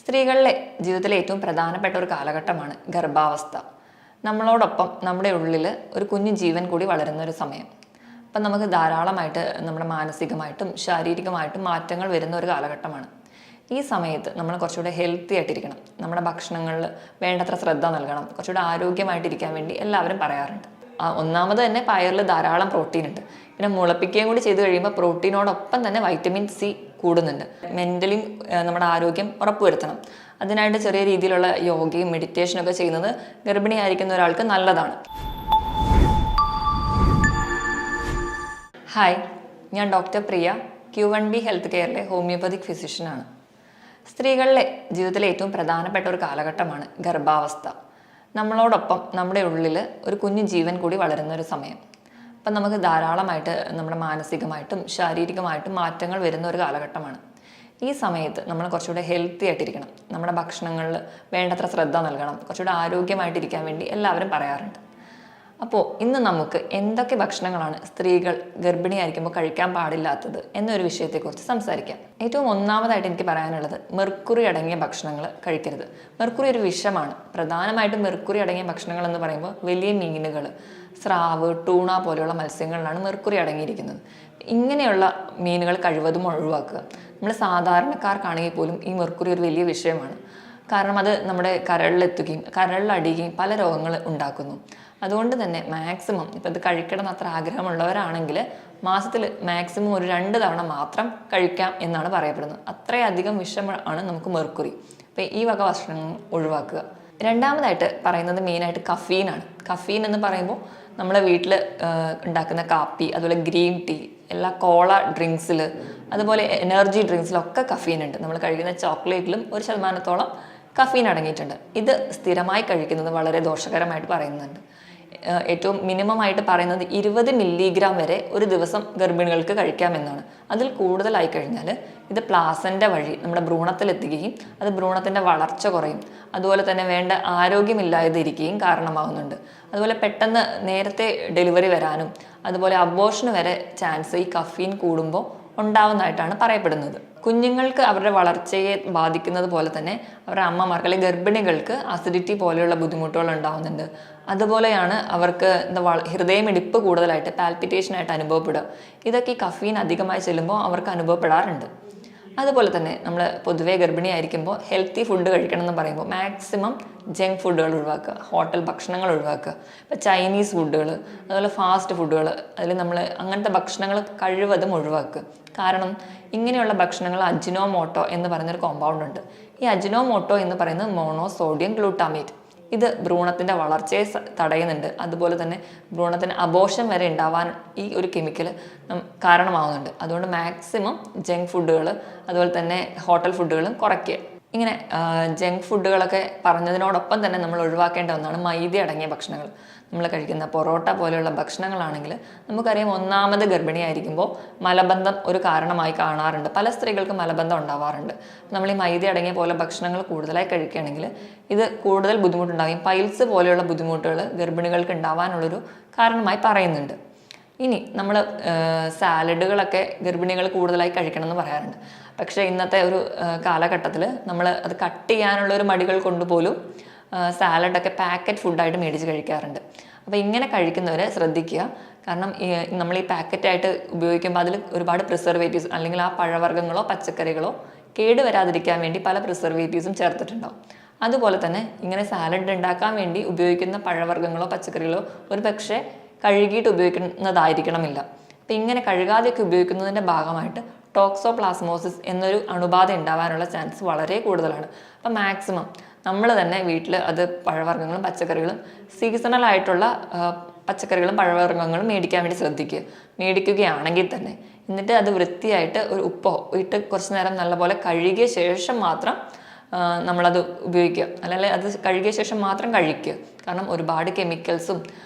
സ്ത്രീകളുടെ ജീവിതത്തിലെ ഏറ്റവും പ്രധാനപ്പെട്ട ഒരു കാലഘട്ടമാണ് ഗർഭാവസ്ഥ. നമ്മളോടൊപ്പം നമ്മുടെ ഉള്ളിൽ ഒരു കുഞ്ഞു ജീവൻ കൂടി വളരുന്ന ഒരു സമയം. അപ്പം നമുക്ക് ധാരാളമായിട്ട് നമ്മുടെ മാനസികമായിട്ടും ശാരീരികമായിട്ടും മാറ്റങ്ങൾ വരുന്ന ഒരു കാലഘട്ടമാണ്. ഈ സമയത്ത് നമ്മൾ കുറച്ചുകൂടെ ഹെൽത്തി ആയിട്ടിരിക്കണം. നമ്മുടെ ഭക്ഷണങ്ങളിൽ വേണ്ടത്ര ശ്രദ്ധ നൽകണം. കുറച്ചുകൂടെ ആരോഗ്യമായിട്ടിരിക്കാൻ വേണ്ടി എല്ലാവരും പറയാറുണ്ട്. ഒന്നാമത് തന്നെ പയറിൽ ധാരാളം പ്രോട്ടീൻ ഉണ്ട്. പിന്നെ മുളപ്പിക്കുകയും കൂടി ചെയ്ത് കഴിയുമ്പോൾ പ്രോട്ടീനോടൊപ്പം തന്നെ വൈറ്റമിൻ സി കൂടുന്നുണ്ട്. മെൻ്റലി നമ്മുടെ ആരോഗ്യം ഉറപ്പുവരുത്തണം. അതിനായിട്ട് ചെറിയ രീതിയിലുള്ള യോഗയും മെഡിറ്റേഷനും ഒക്കെ ചെയ്യുന്നത് ഗർഭിണിയായിരിക്കുന്ന ഒരാൾക്ക് നല്ലതാണ്. ഹായ്, ഞാൻ ഡോക്ടർ പ്രിയ, Q1B ഹെൽത്ത് കെയറിലെ ഹോമിയോപ്പതിക് ഫിസിഷ്യനാണ്. സ്ത്രീകളുടെ ജീവിതത്തിലെ ഏറ്റവും പ്രധാനപ്പെട്ട ഒരു കാലഘട്ടമാണ് ഗർഭാവസ്ഥ. നമ്മളോടൊപ്പം നമ്മുടെ ഉള്ളിൽ ഒരു കുഞ്ഞു ജീവൻ കൂടി വളരുന്ന ഒരു സമയം. അപ്പം നമുക്ക് ധാരാളമായിട്ട് നമ്മുടെ മാനസികമായിട്ടും ശാരീരികമായിട്ടും മാറ്റങ്ങൾ വരുന്ന ഒരു കാലഘട്ടമാണ്. ഈ സമയത്ത് നമ്മൾ കുറച്ചുകൂടെ ഹെൽത്തി ആയിട്ടിരിക്കണം. നമ്മുടെ ഭക്ഷണങ്ങളിൽ വേണ്ടത്ര ശ്രദ്ധ നൽകണം. കുറച്ചുകൂടെ ആരോഗ്യമായിട്ടിരിക്കാൻ വേണ്ടി എല്ലാവരും പറയാറുണ്ട്. അപ്പോൾ ഇന്ന് നമുക്ക് എന്തൊക്കെ ഭക്ഷണങ്ങളാണ് സ്ത്രീകൾ ഗർഭിണിയായിരിക്കുമ്പോൾ കഴിക്കാൻ പാടില്ലാത്തത് എന്നൊരു വിഷയത്തെക്കുറിച്ച് സംസാരിക്കാം. ഏറ്റവും ഒന്നാമതായിട്ട് എനിക്ക് പറയാനുള്ളത് മെർക്കുറി അടങ്ങിയ ഭക്ഷണങ്ങൾ കഴിക്കരുത്. മെർക്കുറി ഒരു വിഷമാണ്. പ്രധാനമായിട്ടും മെർക്കുറി അടങ്ങിയ ഭക്ഷണങ്ങൾ എന്ന് പറയുമ്പോൾ വലിയ മീനുകൾ, സ്രാവ്, ടൂണ പോലെയുള്ള മത്സ്യങ്ങളിലാണ് മെർക്കുറി അടങ്ങിയിരിക്കുന്നത്. ഇങ്ങനെയുള്ള മീനുകൾ കഴിവതും ഒഴിവാക്കുക. നമ്മൾ സാധാരണക്കാർക്കാണെങ്കിൽ പോലും ഈ മെർക്കുറി ഒരു വലിയ വിഷയമാണ്. കാരണം അത് നമ്മുടെ കരളിലെത്തുകയും കരളിലടിയുകയും പല രോഗങ്ങൾ ഉണ്ടാക്കുന്നു. അതുകൊണ്ട് തന്നെ മാക്സിമം ഇപ്പം ഇത് കഴിക്കണം അത്ര ആഗ്രഹമുള്ളവരാണെങ്കിൽ മാസത്തിൽ മാക്സിമം ഒരു 2 തവണ മാത്രം കഴിക്കാം എന്നാണ് പറയപ്പെടുന്നത്. അത്രയധികം വിഷമാണ് നമുക്ക് മെർക്കുറി. അപ്പം ഈ വക ഭക്ഷണങ്ങൾ ഒഴിവാക്കുക. രണ്ടാമതായിട്ട് പറയുന്നത് മെയിനായിട്ട് കഫീനാണ്. കഫീൻ എന്ന് പറയുമ്പോൾ നമ്മളെ വീട്ടിൽ ഉണ്ടാക്കുന്ന കാപ്പി, അതുപോലെ ഗ്രീൻ ടീ, എല്ലാ കോള ഡ്രിങ്ക്സിൽ, അതുപോലെ എനർജി ഡ്രിങ്ക്സിലൊക്കെ കഫീൻ ഉണ്ട്. നമ്മൾ കഴിക്കുന്ന ചോക്ലേറ്റിലും 1% കഫീൻ അടങ്ങിയിട്ടുണ്ട്. ഇത് സ്ഥിരമായി കഴിക്കുന്നത് വളരെ ദോഷകരമായിട്ട് പറയുന്നുണ്ട്. ഏറ്റവും മിനിമം ആയിട്ട് പറയുന്നത് 20 മില്ലിഗ്രാം വരെ ഒരു ദിവസം ഗർഭിണികൾക്ക് കഴിക്കാമെന്നാണ്. അതിൽ കൂടുതലായി കഴിഞ്ഞാൽ ഇത് പ്ലാസൻ്റ വഴി നമ്മുടെ ഭ്രൂണത്തിലെത്തുകയും അത് ഭ്രൂണത്തിൻ്റെ വളർച്ച കുറയും. അതുപോലെ തന്നെ വേണ്ട ആരോഗ്യമില്ലാതിരിക്കുകയും കാരണമാകുന്നുണ്ട്. അതുപോലെ പെട്ടെന്ന് നേരത്തെ ഡെലിവറി വരാനും അതുപോലെ അബോർഷന് വരെ ചാൻസ് ഈ കഫീൻ കൂടുമ്പോൾ ഉണ്ടാവുന്നതായിട്ടാണ് പറയപ്പെടുന്നത്. കുഞ്ഞുങ്ങൾക്ക് അവരുടെ വളർച്ചയെ ബാധിക്കുന്നത് പോലെ തന്നെ അവരുടെ അമ്മമാർക്ക് അല്ലെങ്കിൽ ഗർഭിണികൾക്ക് അസിഡിറ്റി പോലെയുള്ള ബുദ്ധിമുട്ടുകൾ ഉണ്ടാവുന്നുണ്ട്. അതുപോലെയാണ് അവർക്ക് ഹൃദയമിടിപ്പ് കൂടുതലായിട്ട് പാൽപിറ്റേഷനായിട്ട് അനുഭവപ്പെടുക. ഇതൊക്കെ ഈ കഫീൻ അധികമായി ചെല്ലുമ്പോൾ അവർക്ക് അനുഭവപ്പെടാറുണ്ട്. അതുപോലെ തന്നെ നമ്മൾ പൊതുവേ ഗർഭിണിയായിരിക്കുമ്പോൾ ഹെൽത്തി ഫുഡ് കഴിക്കണം എന്ന് പറയുമ്പോൾ മാക്സിമം ജങ്ക് ഫുഡുകൾ ഒഴിവാക്കുക, ഹോട്ടൽ ഭക്ഷണങ്ങൾ ഒഴിവാക്കുക. ഇപ്പോൾ ചൈനീസ് ഫുഡുകൾ, അതുപോലെ ഫാസ്റ്റ് ഫുഡുകൾ, അതിൽ നമ്മൾ അങ്ങനത്തെ ഭക്ഷണങ്ങൾ കഴിവതും ഒഴിവാക്കുക. കാരണം ഇങ്ങനെയുള്ള ഭക്ഷണങ്ങൾ അജിനോമോട്ടോ എന്ന് പറയുന്നൊരു കോമ്പൗണ്ട് ഉണ്ട്. ഈ അജിനോമോട്ടോ എന്ന് പറയുന്നത് മോണോസോഡിയം ഗ്ലൂട്ടാമേറ്റ്. ഇത് ഭ്രൂണത്തിൻ്റെ വളർച്ചയെ തടയുന്നുണ്ട്. അതുപോലെ തന്നെ ഭ്രൂണത്തിന് അബോർഷൻ വരെ ഉണ്ടാവാൻ ഈ ഒരു കെമിക്കൽ കാരണമാവുന്നുണ്ട്. അതുകൊണ്ട് മാക്സിമം ജങ്ക് ഫുഡുകൾ അതുപോലെ തന്നെ ഹോട്ടൽ ഫുഡുകളും കുറയ്ക്കുക. ഇങ്ങനെ ജങ്ക് ഫുഡുകളൊക്കെ പറഞ്ഞതിനോടൊപ്പം തന്നെ നമ്മൾ ഒഴിവാക്കേണ്ട ഒന്നാണ് മൈദ അടങ്ങിയ ഭക്ഷണങ്ങൾ. നമ്മൾ കഴിക്കുന്ന പൊറോട്ട പോലെയുള്ള ഭക്ഷണങ്ങളാണെങ്കിൽ നമുക്കറിയാം, ഒന്നാമത് ഗർഭിണിയായിരിക്കുമ്പോൾ മലബന്ധം ഒരു കാരണമായി കാണാറുണ്ട്. പല സ്ത്രീകൾക്ക് മലബന്ധം ഉണ്ടാവാറുണ്ട്. നമ്മൾ ഈ മൈദ അടങ്ങിയ പോലെ ഭക്ഷണങ്ങൾ കൂടുതലായി കഴിക്കുകയാണെങ്കിൽ ഇത് കൂടുതൽ ബുദ്ധിമുട്ടുണ്ടാകും. പൈൽസ് പോലെയുള്ള ബുദ്ധിമുട്ടുകൾ ഗർഭിണികൾക്ക് ഉണ്ടാവാനുള്ളൊരു കാരണമായി പറയുന്നുണ്ട്. ഇനി നമ്മൾ സാലഡുകളൊക്കെ ഗർഭിണികൾ കൂടുതലായി കഴിക്കണം എന്ന് പറയാറുണ്ട്. പക്ഷേ ഇന്നത്തെ ഒരു കാലഘട്ടത്തിൽ നമ്മൾ അത് കട്ട് ചെയ്യാനുള്ള ഒരു മടികൾ കൊണ്ടുപോലും സാലഡൊക്കെ പാക്കറ്റ് ഫുഡായിട്ട് മേടിച്ച് കഴിക്കാറുണ്ട്. അപ്പോൾ ഇങ്ങനെ കഴിക്കുന്നവർ ശ്രദ്ധിക്കുക. കാരണം നമ്മൾ ഈ പാക്കറ്റായിട്ട് ഉപയോഗിക്കുമ്പോൾ അതിൽ ഒരുപാട് പ്രിസർവേറ്റീവ്സ് അല്ലെങ്കിൽ ആ പഴവർഗ്ഗങ്ങളോ പച്ചക്കറികളോ കേടുവരാതിരിക്കാൻ വേണ്ടി പല പ്രിസർവേറ്റീവ്സും ചേർത്തിട്ടുണ്ടാവും. അതുപോലെ തന്നെ ഇങ്ങനെ സാലഡ് ഉണ്ടാക്കാൻ വേണ്ടി ഉപയോഗിക്കുന്ന പഴവർഗ്ഗങ്ങളോ പച്ചക്കറികളോ ഒരു പക്ഷേ കഴുകിയിട്ട് ഉപയോഗിക്കുന്നതായിരിക്കണമില്ല. അപ്പം ഇങ്ങനെ കഴുകാതെയൊക്കെ ഉപയോഗിക്കുന്നതിൻ്റെ ഭാഗമായിട്ട് ടോക്സോപ്ലാസ്മോസിസ് എന്നൊരു അണുബാധ ഉണ്ടാവാനുള്ള ചാൻസ് വളരെ കൂടുതലാണ്. അപ്പം മാക്സിമം നമ്മൾ തന്നെ വീട്ടിൽ അത് പഴവർഗ്ഗങ്ങളും പച്ചക്കറികളും സീസണൽ ആയിട്ടുള്ള പച്ചക്കറികളും പഴവർഗ്ഗങ്ങളും മേടിക്കാൻ വേണ്ടി ശ്രദ്ധിക്കുക. മേടിക്കുകയാണെങ്കിൽ തന്നെ എന്നിട്ട് അത് വൃത്തിയായിട്ട് ഒരു ഉപ്പോ ഇട്ട് കുറച്ച് നേരം നല്ലപോലെ കഴുകിയ ശേഷം മാത്രം നമ്മളത് ഉപയോഗിക്കുക. അല്ലെങ്കിൽ അത് കഴുകിയ ശേഷം മാത്രം കഴിക്കുക. കാരണം ഒരുപാട് കെമിക്കൽസും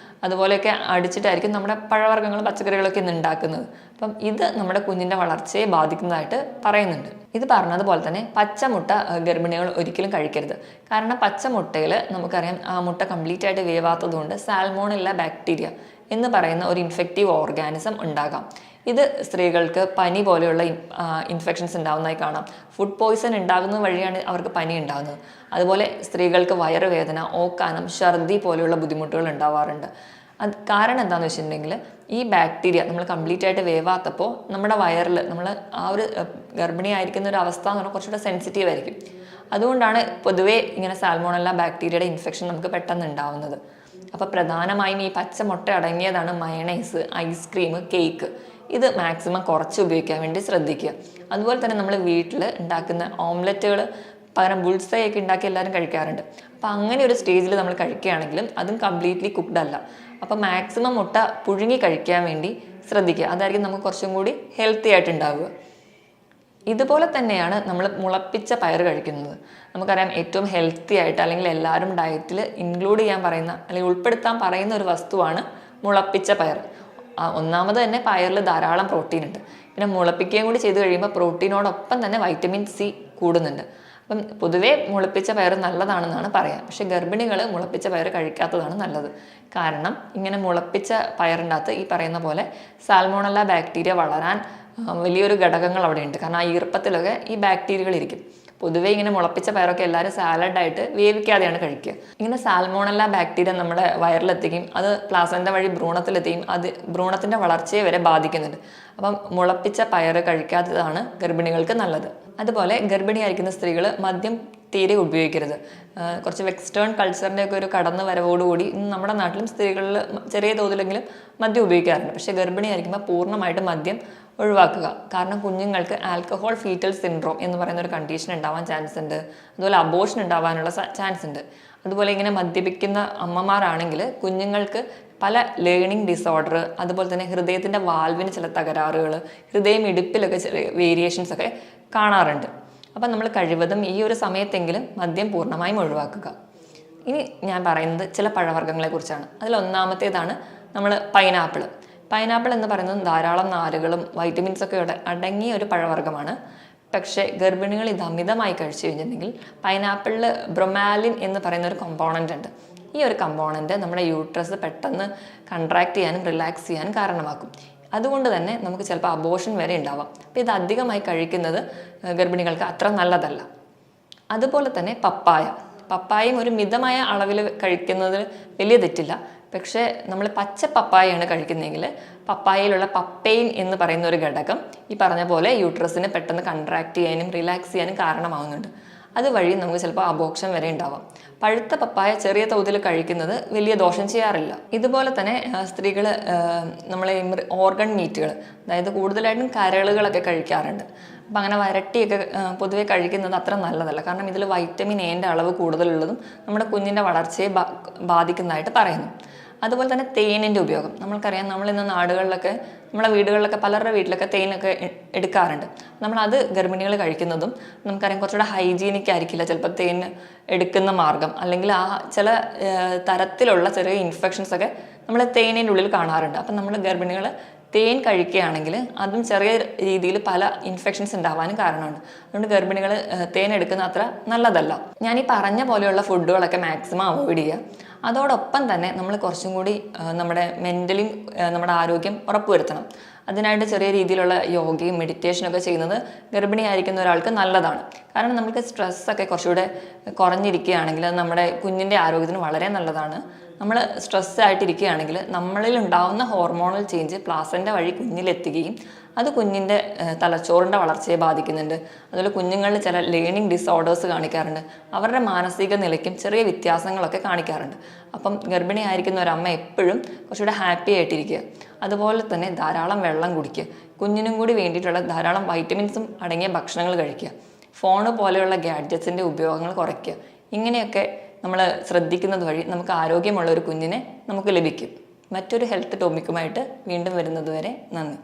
അതുപോലെയൊക്കെ അടിച്ചിട്ടായിരിക്കും നമ്മുടെ പഴവർഗ്ഗങ്ങളും പച്ചക്കറികളൊക്കെ ഇന്ന് ഉണ്ടാക്കുന്നത്. അപ്പം ഇത് നമ്മുടെ കുഞ്ഞിൻ്റെ വളർച്ചയെ ബാധിക്കുന്നതായിട്ട് പറയുന്നുണ്ട്. ഇത് പറഞ്ഞതുപോലെ തന്നെ പച്ചമുട്ട ഗർഭിണികൾ ഒരിക്കലും കഴിക്കരുത്. കാരണം പച്ചമുട്ടയിൽ നമുക്കറിയാം ആ മുട്ട കംപ്ലീറ്റ് ആയിട്ട് വേവാത്തത് കൊണ്ട് സാൽമോണെല്ല ബാക്ടീരിയ എന്ന് പറയുന്ന ഒരു ഇൻഫെക്റ്റീവ് ഓർഗാനിസം ഉണ്ടാകാം. ഇത് സ്ത്രീകൾക്ക് പനി പോലെയുള്ള ഇൻഫെക്ഷൻസ് ഉണ്ടാകുന്നതായി കാണാം. ഫുഡ് പോയ്സൺ ഉണ്ടാകുന്നത് വഴിയാണ് അവർക്ക് പനി ഉണ്ടാകുന്നത്. അതുപോലെ സ്ത്രീകൾക്ക് വയറുവേദന, ഓക്കാനം, ഛർദി പോലെയുള്ള ബുദ്ധിമുട്ടുകൾ ഉണ്ടാവാറുണ്ട്. അത് കാരണം എന്താണെന്ന് വെച്ചിട്ടുണ്ടെങ്കിൽ ഈ ബാക്ടീരിയ നമ്മൾ കംപ്ലീറ്റ് ആയിട്ട് വേവാത്തപ്പോൾ നമ്മുടെ വയറിൽ നമ്മൾ ആ ഒരു ഗർഭിണിയായിരിക്കുന്ന ഒരു അവസ്ഥ എന്ന് പറഞ്ഞാൽ കുറച്ചുകൂടെ സെൻസിറ്റീവ് ആയിരിക്കും. അതുകൊണ്ടാണ് പൊതുവേ ഇങ്ങനെ സാൽമോണല്ല ബാക്ടീരിയയുടെ ഇൻഫെക്ഷൻ നമുക്ക് പെട്ടെന്ന് ഉണ്ടാവുന്നത്. അപ്പോൾ പ്രധാനമായും ഈ പച്ച മുട്ട അടങ്ങിയതാണ് മയണൈസ്, ഐസ്ക്രീം, കേക്ക്. ഇത് മാക്സിമം കുറച്ച് ഉപയോഗിക്കാൻ വേണ്ടി ശ്രദ്ധിക്കുക. അതുപോലെ തന്നെ നമ്മൾ വീട്ടിൽ ഉണ്ടാക്കുന്ന ഓംലെറ്റുകൾ പകരം ബുൾസൈ ഒക്കെ ഉണ്ടാക്കി എല്ലാവരും കഴിക്കാറുണ്ട്. അപ്പോൾ അങ്ങനെ ഒരു സ്റ്റേജിൽ നമ്മൾ കഴിക്കുകയാണെങ്കിലും അതും കംപ്ലീറ്റ്ലി കുക്ക്ഡ് അല്ല. അപ്പോൾ മാക്സിമം മുട്ട പുഴുങ്ങി കഴിക്കാൻ വേണ്ടി ശ്രദ്ധിക്കുക. അതായിരിക്കും നമുക്ക് കുറച്ചും കൂടി ഹെൽത്തി ആയിട്ട് ഉണ്ടാവുക. ഇതുപോലെ തന്നെയാണ് നമ്മൾ മുളപ്പിച്ച പയർ കഴിക്കുന്നത്. നമുക്കറിയാം ഏറ്റവും ഹെൽത്തി ആയിട്ട് അല്ലെങ്കിൽ എല്ലാവരും ഡയറ്റിൽ ഇൻക്ലൂഡ് ചെയ്യാൻ പറയുന്ന അല്ലെങ്കിൽ ഉൾപ്പെടുത്താൻ പറയുന്ന ഒരു വസ്തുവാണ് മുളപ്പിച്ച പയർ. ഒന്നാമത് തന്നെ പയറിൽ ധാരാളം പ്രോട്ടീൻ ഉണ്ട്. പിന്നെ മുളപ്പിക്കുകയും കൂടി ചെയ്ത് കഴിയുമ്പോൾ പ്രോട്ടീനോടൊപ്പം തന്നെ വൈറ്റമിൻ സി കൂടുന്നുണ്ട്. അപ്പം പൊതുവേ മുളപ്പിച്ച പയർ നല്ലതാണെന്നാണ് പറയാം. പക്ഷെ ഗർഭിണികൾ മുളപ്പിച്ച പയർ കഴിക്കാത്തതാണ് നല്ലത്. കാരണം ഇങ്ങനെ മുളപ്പിച്ച പയറിനകത്ത് ഈ പറയുന്ന പോലെ സാൽമോണല്ല ബാക്ടീരിയ വളരാൻ വലിയൊരു ഘടകങ്ങൾ അവിടെ ഉണ്ട്. കാരണം ആ ഈർപ്പത്തിലൊക്കെ ഈ ബാക്ടീരിയകൾ ഇരിക്കും. പൊതുവേ ഇങ്ങനെ മുളപ്പിച്ച പയറൊക്കെ എല്ലാവരും സാലഡായിട്ട് വേവിക്കാതെയാണ് കഴിക്കുക. ഇങ്ങനെ സാൽമോണല്ല ബാക്ടീരിയ നമ്മുടെ വയറിലെത്തുകയും അത് പ്ലാസന്റ വഴി ഭ്രൂണത്തിലെത്തുകയും അത് ഭ്രൂണത്തിൻ്റെ വളർച്ചയെ വരെ ബാധിക്കുന്നുണ്ട്. അപ്പം മുളപ്പിച്ച പയർ കഴിക്കാത്തതാണ് ഗർഭിണികൾക്ക് നല്ലത്. അതുപോലെ ഗർഭിണിയായിരിക്കുന്ന സ്ത്രീകൾ മദ്യം തീരെ ഉപയോഗിക്കരുത്. കുറച്ച് വെസ്റ്റേൺ കൾച്ചറിൻ്റെ ഒക്കെ ഒരു കടന്നു വരവോടുകൂടി നമ്മുടെ നാട്ടിലും സ്ത്രീകളിൽ ചെറിയ തോതിലെങ്കിലും മദ്യം ഉപയോഗിക്കാറുണ്ട്. പക്ഷേ ഗർഭിണിയായിരിക്കുമ്പോൾ പൂർണ്ണമായിട്ട് മദ്യം ഒഴിവാക്കുക. കാരണം കുഞ്ഞുങ്ങൾക്ക് ആൽക്കഹോൾ ഫീറ്റൽ സിൻഡ്രോം എന്ന് പറയുന്ന ഒരു കണ്ടീഷൻ ഉണ്ടാവാൻ ചാൻസ് ഉണ്ട്. അതുപോലെ അബോർഷൻ ഉണ്ടാവാനുള്ള ചാൻസ് ഉണ്ട്. അതുപോലെ ഇങ്ങനെ മദ്യപിക്കുന്ന അമ്മമാരാണെങ്കിൽ കുഞ്ഞുങ്ങൾക്ക് പല ലേണിംഗ് ഡിസോർഡർ, അതുപോലെ തന്നെ ഹൃദയത്തിൻ്റെ വാൽവിന് ചില തകരാറുകൾ, ഹൃദയമിടിപ്പിലൊക്കെ ചില വേരിയേഷൻസ് ഒക്കെ കാണാറുണ്ട്. അപ്പം നമ്മൾ കഴിവതും ഈ ഒരു സമയത്തെങ്കിലും മദ്യം പൂർണ്ണമായും ഒഴിവാക്കുക. ഇനി ഞാൻ പറയുന്നത് ചില പഴവർഗ്ഗങ്ങളെ കുറിച്ചാണ്. അതിലൊന്നാമത്തേതാണ് നമ്മൾ പൈനാപ്പിൾ. പൈനാപ്പിൾ എന്ന് പറയുന്നത് ധാരാളം നാരുകളും വൈറ്റമിൻസൊക്കെ അടങ്ങിയ ഒരു പഴവർഗ്ഗമാണ്. പക്ഷേ ഗർഭിണികൾ ഇത് അമിതമായി കഴിച്ചു കഴിഞ്ഞിട്ടുണ്ടെങ്കിൽ പൈനാപ്പിളിൽ ബ്രൊമാലിൻ എന്ന് പറയുന്ന ഒരു കമ്പോണൻ്റ് ഉണ്ട്. ഈ ഒരു കമ്പോണൻ്റ് നമ്മുടെ യൂട്രസ് പെട്ടെന്ന് കൺട്രാക്ട് ചെയ്യാനും റിലാക്സ് ചെയ്യാനും കാരണമാക്കും. അതുകൊണ്ട് തന്നെ നമുക്ക് ചിലപ്പോൾ അബോർഷൻ വരെ ഉണ്ടാവാം. അപ്പോൾ ഇത് അധികമായി കഴിക്കുന്നത് ഗർഭിണികൾക്ക് അത്ര നല്ലതല്ല. അതുപോലെ തന്നെ പപ്പായയും ഒരു മിതമായ അളവിൽ കഴിക്കുന്നതിൽ വലിയ തെറ്റില്ല. പക്ഷേ നമ്മൾ പച്ച പപ്പായയാണ് കഴിക്കുന്നതെങ്കിൽ പപ്പായയിലുള്ള പപ്പൈൻ എന്ന് പറയുന്ന ഒരു ഘടകം ഈ പറഞ്ഞ പോലെ യൂട്രസിനെ പെട്ടെന്ന് കൺട്രാക്ട് ചെയ്യാനും റിലാക്സ് ചെയ്യാനും കാരണമാവുന്നുണ്ട്. അതുവഴി നമുക്ക് ചിലപ്പോൾ അബോർഷൻ വരെ ഉണ്ടാവാം. പഴുത്ത പപ്പായ ചെറിയ തോതിൽ കഴിക്കുന്നത് വലിയ ദോഷം ചെയ്യാറില്ല. ഇതുപോലെ തന്നെ സ്ത്രീകൾ നമ്മളെ ഓർഗൺ മീറ്റുകൾ, അതായത് കൂടുതലായിട്ടും കരളുകളൊക്കെ കഴിക്കാറുണ്ട്. അപ്പം അങ്ങനെ വരട്ടിയൊക്കെ പൊതുവെ കഴിക്കുന്നത് അത്ര നല്ലതല്ല. കാരണം ഇതിൽ വൈറ്റമിൻ എന്റെ അളവ് കൂടുതലുള്ളതും നമ്മുടെ കുഞ്ഞിൻ്റെ വളർച്ചയെ ബാധിക്കുന്നതായിട്ട് പറയുന്നു. അതുപോലെ തന്നെ തേനിൻ്റെ ഉപയോഗം നമ്മൾക്കറിയാം. നമ്മളിന്ന് നാടുകളിലൊക്കെ നമ്മളെ വീടുകളിലൊക്കെ പലരുടെ വീട്ടിലൊക്കെ തേനൊക്കെ എടുക്കാറുണ്ട്. നമ്മളത് ഗർഭിണികൾ കഴിക്കുന്നതും നമുക്കറിയാം കുറച്ചുകൂടെ ഹൈജീനിക് ആയിരിക്കില്ല ചിലപ്പോൾ തേൻ എടുക്കുന്ന മാർഗം. അല്ലെങ്കിൽ ആ ചില തരത്തിലുള്ള ചെറിയ ഇൻഫെക്ഷൻസ് ഒക്കെ നമ്മൾ തേനിൻ്റെ ഉള്ളിൽ കാണാറുണ്ട്. അപ്പം നമ്മൾ ഗർഭിണികൾ തേൻ കഴിക്കുകയാണെങ്കിൽ അതും ചെറിയ രീതിയിൽ പല ഇൻഫെക്ഷൻസ് ഉണ്ടാവാനും കാരണമുണ്ട്. അതുകൊണ്ട് ഗർഭിണികൾ തേൻ എടുക്കുന്ന അത്ര നല്ലതല്ല. ഞാൻ ഈ പറഞ്ഞ പോലെയുള്ള ഫുഡുകളൊക്കെ മാക്സിമം അവോയ്ഡ് ചെയ്യുക. അതോടൊപ്പം തന്നെ നമ്മൾ കുറച്ചും കൂടി നമ്മുടെ മെൻ്റലി നമ്മുടെ ആരോഗ്യം ഉറപ്പുവരുത്തണം. അതിനായിട്ട് ചെറിയ രീതിയിലുള്ള യോഗയും മെഡിറ്റേഷനൊക്കെ ചെയ്യുന്നത് ഗർഭിണിയായിരിക്കുന്ന ഒരാൾക്ക് നല്ലതാണ്. കാരണം നമുക്ക് സ്ട്രെസ്സൊക്കെ കുറച്ചുകൂടെ കുറഞ്ഞിരിക്കുകയാണെങ്കിൽ അത് നമ്മുടെ കുഞ്ഞിൻ്റെ ആരോഗ്യത്തിന് വളരെ നല്ലതാണ്. നമ്മൾ സ്ട്രെസ് ആയിട്ടിരിക്കുകയാണെങ്കിൽ നമ്മളിൽ ഉണ്ടാവുന്ന ഹോർമോണൽ ചേഞ്ച് പ്ലാസൻ്റ വഴി കുഞ്ഞിലെത്തുകയും അത് കുഞ്ഞിൻ്റെ തലച്ചോറിൻ്റെ വളർച്ചയെ ബാധിക്കുന്നുണ്ട്. അതുപോലെ കുഞ്ഞുങ്ങളിൽ ചില ലേണിംഗ് ഡിസോർഡേഴ്സ് കാണിക്കാറുണ്ട്. അവരുടെ മാനസിക നിലയ്ക്കും ചെറിയ വ്യത്യാസങ്ങളൊക്കെ കാണിക്കാറുണ്ട്. അപ്പം ഗർഭിണിയായിരിക്കുന്ന ഒരമ്മ എപ്പോഴും കുറച്ചുകൂടെ ഹാപ്പി ആയിട്ടിരിക്കുക. അതുപോലെ തന്നെ ധാരാളം വെള്ളം കുടിക്കുക. കുഞ്ഞിനും കൂടി വേണ്ടിയിട്ടുള്ള ധാരാളം വൈറ്റമിൻസും അടങ്ങിയ ഭക്ഷണങ്ങൾ കഴിക്കുക. ഫോണ് പോലെയുള്ള ഗാഡ്ജറ്റ്സിൻ്റെ ഉപയോഗങ്ങൾ കുറയ്ക്കുക. ഇങ്ങനെയൊക്കെ നമ്മൾ ശ്രദ്ധിക്കുന്നത് വഴി നമുക്ക് ആരോഗ്യമുള്ള ഒരു കുഞ്ഞിനെ നമുക്ക് ലഭിക്കും. മറ്റൊരു ഹെൽത്ത് ടോപ്പിക്കുമായിട്ട് വീണ്ടും വരുന്നത് വരെ നന്ദി.